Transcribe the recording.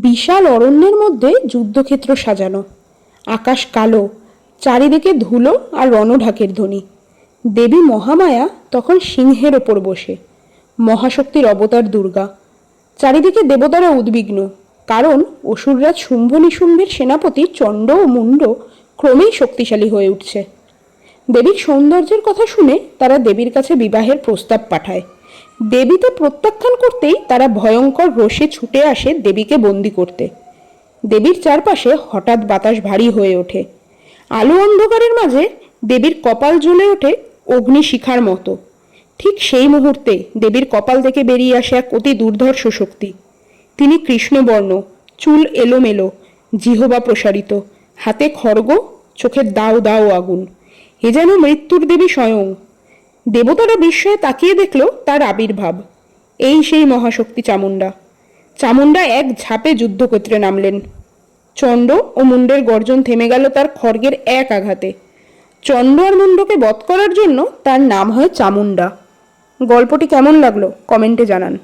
বিশাল অরণ্যের মধ্যে যুদ্ধক্ষেত্র সাজানো, আকাশ কালো, চারিদিকে ধুলো আর রণঢাকের ধ্বনি। দেবী মহামায়া তখন সিংহের ওপর বসে, মহাশক্তির অবতার দুর্গা। চারিদিকে দেবতারা উদ্বিগ্ন, কারণ অসুররাজ শুম্ভ নিশুম্ভের সেনাপতি চণ্ড ও মুণ্ড ক্রমেই শক্তিশালী হয়ে উঠছে। দেবীর সৌন্দর্যের কথা শুনে তারা দেবীর কাছে বিবাহের প্রস্তাব পাঠায়। দেবী তা প্রত্যাখ্যান করতেই তারা ভয়ঙ্কর রোষে ছুটে আসে দেবীকে বন্দি করতে। দেবীর চারপাশে হঠাৎ বাতাস ভারী হয়ে ওঠে। আলো অন্ধকারের মাঝে দেবীর কপাল জ্বলে ওঠে অগ্নিশিখার মতো। ঠিক সেই মুহূর্তে দেবীর কপাল থেকে বেরিয়ে আসে এক অতি দুর্ধর্ষ শক্তি। তিনি কৃষ্ণবর্ণ, চুল এলোমেলো, জিহবা প্রসারিত, হাতে খড়গ, চোখে দাও দাও আগুন। এ যেন মৃত্যুর দেবী স্বয়ং। দেবতারা বিস্ময়ে তাকিয়ে দেখল তার আবির্ভাব। এই সেই মহাশক্তি চামুণ্ডা। চামুণ্ডা এক ঝাঁপে যুদ্ধক্ষেত্রে নামলেন। চণ্ড ও মুণ্ডের গর্জন থেমে গেল তার খড়গের এক আঘাতে। চণ্ড আর মুণ্ডকে বধ করার জন্য তার নাম হয় চামুণ্ডা। গল্পটি কেমন লাগলো কমেন্টে জানান।